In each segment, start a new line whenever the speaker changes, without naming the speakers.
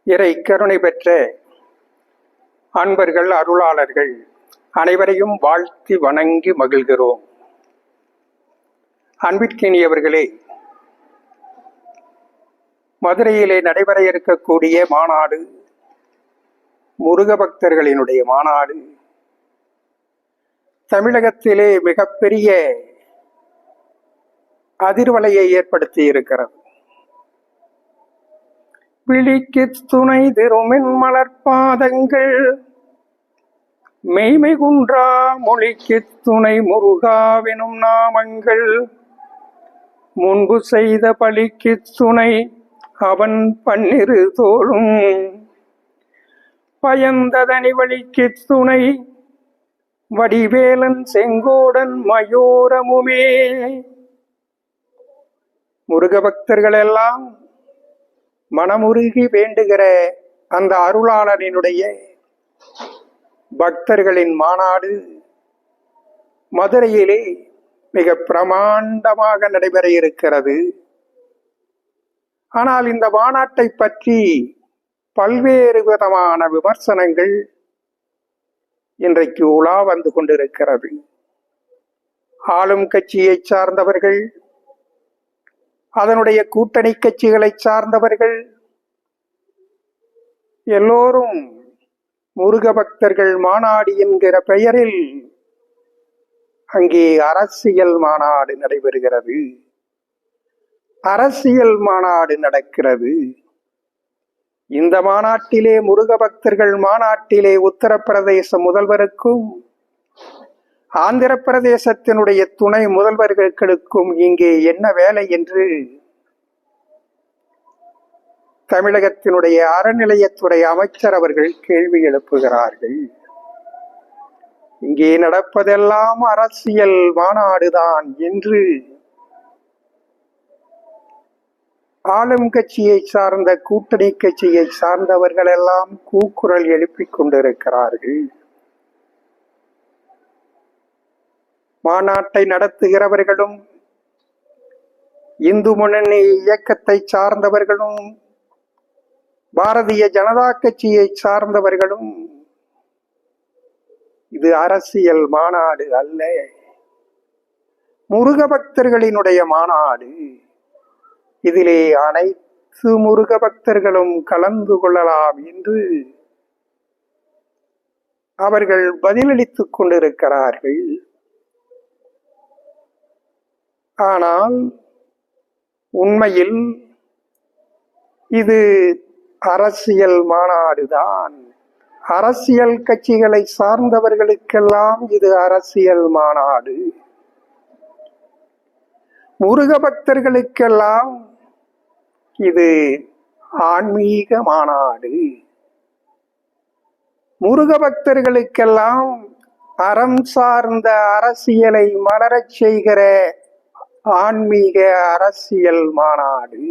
இறை கருணை பெற்ற அன்பர்கள், அருளாளர்கள் அனைவரையும் வாழ்த்தி வணங்கி மகிழ்கிறோம். அன்பிற்கினியவர்களே, மதுரையிலே நடைபெற இருக்கக்கூடிய மாநாடு, முருக பக்தர்களினுடைய மாநாடு, தமிழகத்திலே மிகப்பெரிய அதிர்வலையை ஏற்படுத்தி இருக்கிறது. விழிக்கு துணை திருமின் மலர்பாதங்கள், மெய்மை குன்றா மொழிக்கு துணை முருகாவெனும் நாமங்கள், முன்பு செய்த பழிக்கு துணை அவன் பன்னிரு தோளும், பயந்ததனி வழிக்கு துணை வடிவேலன் செங்கோடன் மயூரமுமே. முருக பக்தர்கள் எல்லாம் மனமுருகி வேண்டுகிற அந்த அருளாளனினுடைய பக்தர்களின் மாநாடு மதுரையிலே மிக பிரமாண்டமாக நடைபெற இருக்கிறது. ஆனால் இந்த மாநாட்டை பற்றி பல்வேறு விதமான விமர்சனங்கள் இன்றைக்கு உலா வந்து கொண்டிருக்கிறது. ஆளும் கட்சியை சார்ந்தவர்கள், அதனுடைய கூட்டணி கட்சிகளை சார்ந்தவர்கள் எல்லோரும் முருக பக்தர்கள் மாநாடு என்கிற பெயரில் அங்கே அரசியல் மாநாடு நடைபெறுகிறது, அரசியல் மாநாடு நடக்கிறது. இந்த மாநாட்டிலே, முருக பக்தர்கள் மாநாட்டிலே, உத்தரப்பிரதேச முதல்வருக்கும் ஆந்திர பிரதேசத்தினுடைய துணை முதல்வர்களுக்கும் இங்கே என்ன வேலை என்று தமிழகத்தினுடைய அறநிலையத்துறை அமைச்சர் அவர்கள் கேள்வி எழுப்புகிறார்கள். இங்கே நடப்பதெல்லாம் அரசியல் மாநாடுதான் என்று ஆளும் கட்சியை சார்ந்த, கூட்டணி கட்சியை சார்ந்தவர்கள் எல்லாம் கூக்குரல் எழுப்பிக் கொண்டிருக்கிறார்கள். மாநாட்டை நடத்துகிறவர்களும், இந்து முன்னணி இயக்கத்தை சார்ந்தவர்களும், பாரதிய ஜனதா கட்சியை சார்ந்தவர்களும் இது அரசியல் மாநாடு அல்ல, முருக பக்தர்களினுடைய மாநாடு, இதிலே அனைத்து முருக பக்தர்களும் கலந்து கொள்ளலாம் என்று அவர்கள் பதிலளித்துக் கொண்டிருக்கிறார்கள். ஆனால் உண்மையில் இது அரசியல் மாநாடுதான். அரசியல் கட்சிகளை சார்ந்தவர்களுக்கெல்லாம் இது அரசியல் மாநாடு. முருக பக்தர்களுக்கெல்லாம் இது ஆன்மீக மாநாடு. முருக பக்தர்களுக்கெல்லாம் அறம் சார்ந்த அரசியலை மலரச் செய்கிற ஆன்மீக அரசியல் மாநாடு.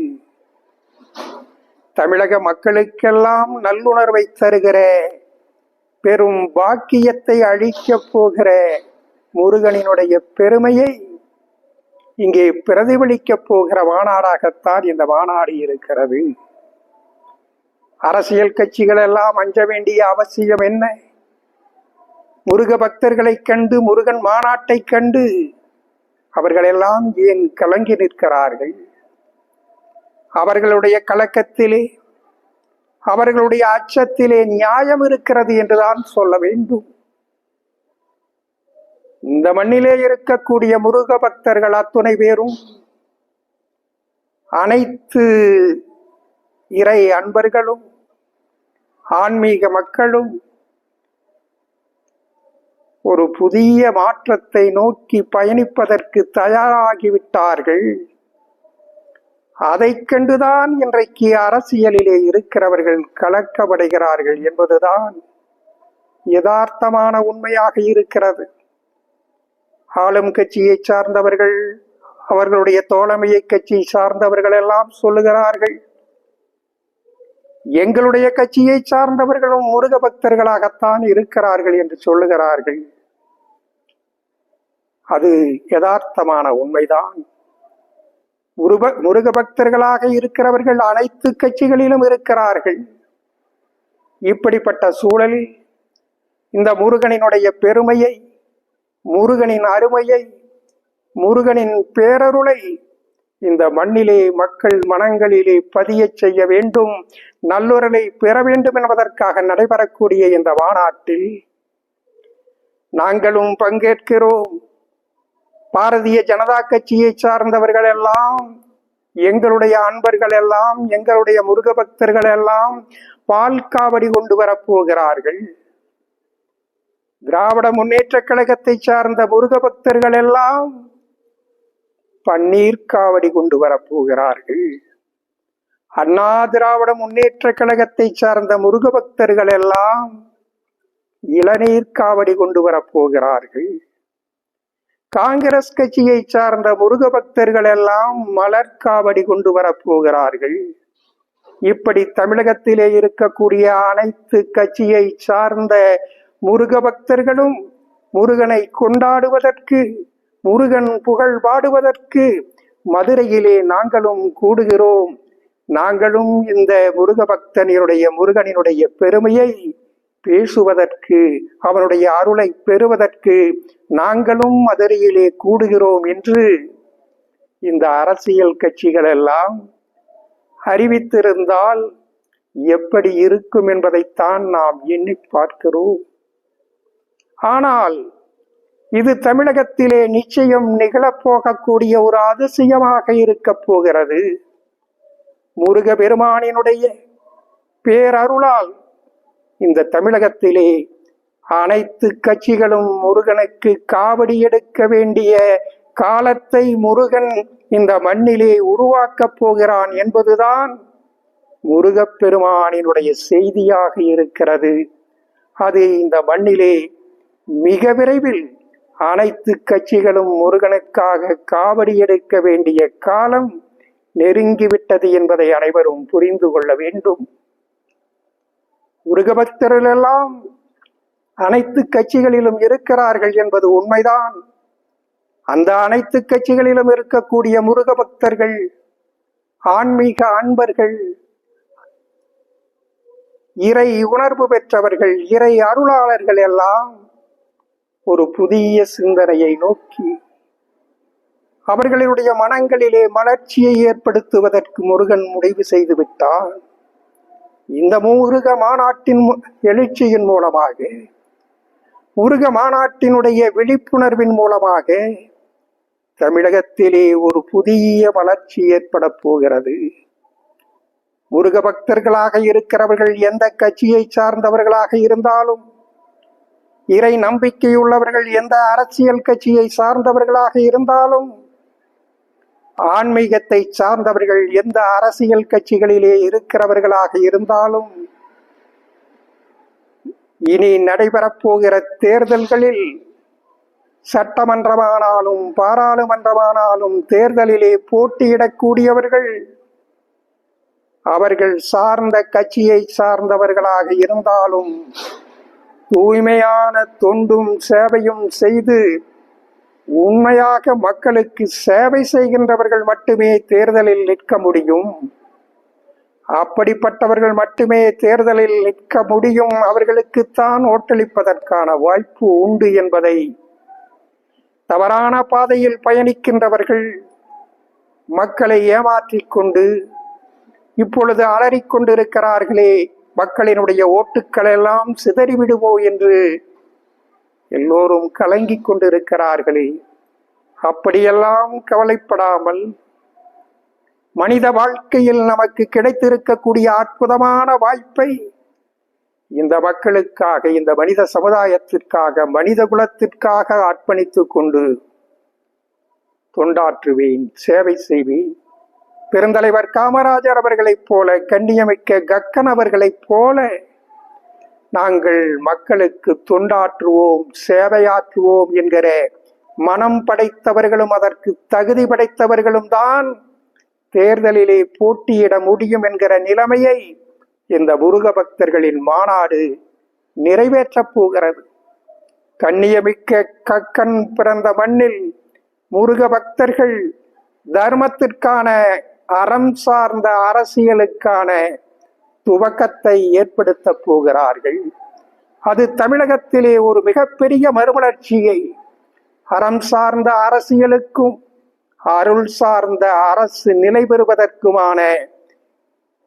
தமிழக மக்களுக்கெல்லாம் நல்லுணர்வை தருகிற, பெரும் பாக்கியத்தை அழிக்கப் போகிற முருகனினுடைய பெருமையை இங்கே பிரதிபலிக்கப் போகிற மாநாடாகத்தான் இந்த மாநாடு இருக்கிறது. அரசியல் கட்சிகள் எல்லாம் அஞ்ச வேண்டிய அவசியம் என்ன? முருக பக்தர்களை கண்டு, முருகன் மாநாட்டை கண்டு அவர்களெல்லாம் ஏன் கலங்கி நிற்கிறார்கள்? அவர்களுடைய கலக்கத்திலே, அவர்களுடைய அச்சத்திலே நியாயம் இருக்கிறது என்றுதான் சொல்ல வேண்டும். இந்த மண்ணிலே இருக்கக்கூடிய முருக பக்தர்கள் அத்துணை பேரும், அனைத்து இறை அன்பர்களும், ஆன்மீக மக்களும் ஒரு புதிய மாற்றத்தை நோக்கி பயணிப்பதற்கு தயாராகிவிட்டார்கள். அதை கண்டுதான் இன்றைக்கு அரசியலிலே இருக்கிறவர்கள் கலக்கமடைகிறார்கள் என்பதுதான் யதார்த்தமான உண்மையாக இருக்கிறது. ஆளும் கட்சியை சார்ந்தவர்கள், அவர்களுடைய தோழமையை கட்சியை சார்ந்தவர்கள் எல்லாம் சொல்லுகிறார்கள், எங்களுடைய கட்சியை சார்ந்தவர்களும் முருக பக்தர்களாகத்தான் இருக்கிறார்கள் என்று சொல்லுகிறார்கள். அது யதார்த்தமான உண்மைதான். முருக பக்தர்களாக இருக்கிறவர்கள் அனைத்து கட்சிகளிலும் இருக்கிறார்கள். இப்படிப்பட்ட சூழலில் இந்த முருகனினுடைய பெருமையை, முருகனின் அருமையை, முருகனின் பேரருளை இந்த மண்ணிலே மக்கள் மனங்களிலே பதியச் செய்ய வேண்டும், நல்லுறலை பெற வேண்டும் என்பதற்காக நடைபெறக்கூடிய இந்த மாநாட்டில் நாங்களும் பங்கேற்கிறோம். பாரதிய ஜனதா கட்சியை சார்ந்தவர்கள் எல்லாம், எங்களுடைய அன்பர்கள் எல்லாம், எங்களுடைய முருக பக்தர்கள் எல்லாம் பால் காவடி கொண்டு வரப்போகிறார்கள். திராவிட முன்னேற்ற கழகத்தை சார்ந்த முருக பக்தர்கள் எல்லாம் பன்னீர் காவடி கொண்டு வரப்போகிறார்கள். அண்ணா திராவிட முன்னேற்ற கழகத்தை சார்ந்த முருக பக்தர்கள் எல்லாம் இளநீர் காவடி கொண்டு வரப்போகிறார்கள். காங்கிரஸ் கட்சியை சார்ந்த முருக பக்தர்கள் எல்லாம் மலர் காவடி கொண்டு வரப்போகிறார்கள். இப்படி தமிழகத்திலே இருக்கக்கூடிய அனைத்து கட்சியை சார்ந்த முருக பக்தர்களும் முருகனை கொண்டாடுவதற்கு, முருகன் புகழ் பாடுவதற்கு மதுரையிலே நாங்களும் கூடுகிறோம். நாங்களும் இந்த முருக பக்தனினுடைய முருகனினுடைய பெருமையை பேசுவதற்கு, அவனுடைய அருளை பெறுவதற்கு நாங்களும் மதுரையிலே கூடுகிறோம் என்று இந்த அரசியல் கட்சிகள் எல்லாம் அறிவித்திருந்தால் எப்படி இருக்கும் என்பதைத்தான் நாம் எண்ணி பார்க்கிறோம். ஆனால் இது தமிழகத்திலே நிச்சயம் நிகழப்போகக்கூடிய ஒரு அதிசயமாக இருக்க போகிறது. முருக பெருமானினுடைய பேரருளால் இந்த தமிழகத்திலே அனைத்து கட்சிகளும் முருகனுக்கு காவடி எடுக்க வேண்டிய காலத்தை முருகன் இந்த மண்ணிலே உருவாக்கப் போகிறான் என்பதுதான் முருகப் பெருமானினுடைய செய்தியாக இருக்கிறது. அது இந்த மண்ணிலே மிக விரைவில் அனைத்து கட்சிகளும் முருகனுக்காக காவடி எடுக்க வேண்டிய காலம் நெருங்கிவிட்டது என்பதை அனைவரும் புரிந்து கொள்ள வேண்டும். முருக பக்தர்கள் எல்லாம் அனைத்து கட்சிகளிலும் இருக்கிறார்கள் என்பது உண்மைதான். அந்த அனைத்து கட்சிகளிலும் இருக்கக்கூடிய முருக பக்தர்கள், ஆன்மீக அன்பர்கள், இறை உணர்வு பெற்றவர்கள், இறை அருளாளர்கள் எல்லாம் ஒரு புதிய சிந்தனையை நோக்கி அவர்களுடைய மனங்களிலே மலர்ச்சியை ஏற்படுத்துவதற்கு முருகன் முடிவு செய்து விட்டார். இந்த முருக மாநாட்டின் எழுச்சியின் மூலமாக, முருக மாநாட்டினுடைய விழிப்புணர்வின் மூலமாக தமிழகத்திலே ஒரு புதிய வளர்ச்சி ஏற்பட போகிறது. முருக பக்தர்களாக இருக்கிறவர்கள் எந்த கட்சியை சார்ந்தவர்களாக இருந்தாலும், இறை நம்பிக்கையுள்ளவர்கள் எந்த அரசியல் கட்சியை சார்ந்தவர்களாக இருந்தாலும், ஆன்மீகத்தை சார்ந்தவர்கள் எந்த அரசியல் கட்சிகளிலே இருக்கிறவர்களாக இருந்தாலும், இனி நடைபெறப்போகிற தேர்தல்களில் சட்டமன்றமானாலும் பாராளுமன்றமானாலும் தேர்தலிலே போட்டியிடக்கூடியவர்கள் அவர்கள் சார்ந்த கட்சியை சார்ந்தவர்களாக இருந்தாலும் தூய்மையான தொண்டும் சேவையும் செய்து உண்மையாக மக்களுக்கு சேவை செய்கின்றவர்கள் மட்டுமே தேர்தலில் நிற்க முடியும். அப்படிப்பட்டவர்கள் மட்டுமே தேர்தலில் நிற்க முடியும். அவர்களுக்குத்தான் ஓட்டளிப்பதற்கான வாய்ப்பு உண்டு என்பதை தவறான பாதையில் பயணிக்கின்றவர்கள் மக்களை ஏமாற்றிக் கொண்டு இப்பொழுது அலறிக்கொண்டிருக்கிறார்களே, மக்களினுடைய ஓட்டுக்கள் எல்லாம் சிதறிவிடுவோ என்று எல்லோரும் கலங்கிக் கொண்டிருக்கிறார்களே. அப்படியெல்லாம் கவலைப்படாமல் மனித வாழ்க்கையில் நமக்கு கிடைத்திருக்கக்கூடிய அற்புதமான வாய்ப்பை இந்த மக்களுக்காக, இந்த மனித சமுதாயத்திற்காக, மனித குலத்திற்காக அர்ப்பணித்துக் கொண்டு தொண்டாற்றுவேன், சேவை செய்வேன். பெருந்தலைவர் காமராஜர் அவர்களைப் போல, கண்ணியமிக்க கக்கன் அவர்களைப் போல நாங்கள் மக்களுக்கு தொண்டாற்றுவோம், சேவையாற்றுவோம் என்கிற மனம் படைத்தவர்களும் அதற்கு தகுதி படைத்தவர்களும் தான் தேர்தலிலே போட்டியிட முடியும் என்கிற நிலைமையை இந்த முருக பக்தர்களின் மாநாடு நிறைவேற்றப் போகிறது. கண்ணியமிக்க கக்கன் பிறந்த மண்ணில் முருக பக்தர்கள் தர்மத்திற்கான, அறம் சார்ந்த அரசியலுக்கான துவக்கத்தை ஏற்படுத்த போகிறார்கள். அது தமிழகத்திலே ஒரு மிகப்பெரிய மறுமலர்ச்சியை, அறம் சார்ந்த அரசியலுக்கும் அருள் சார்ந்த அரசு நிலை பெறுவதற்குமான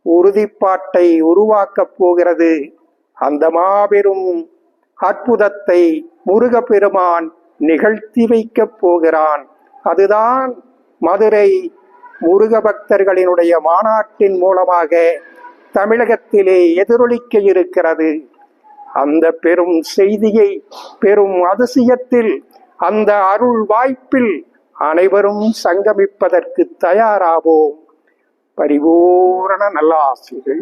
உறுதிப்பாட்டை உருவாக்கப் போகிறது. அந்த மாபெரும் அற்புதத்தை முருகப்பெருமான் நிகழ்த்தி வைக்கப் போகிறான். அதுதான் மதுரை முருக பக்தர்களினுடைய மாநாட்டின் மூலமாக தமிழகத்திலே எதிரொலிக்க இருக்கிறது. அந்த பெரும் செய்தியை, பெரும் அதிசயத்தில், அந்த அருள் வாய்ப்பில் அனைவரும் சங்கமிப்பதற்கு தயாராவோம். பரிபூரண நல்லாசிகள்.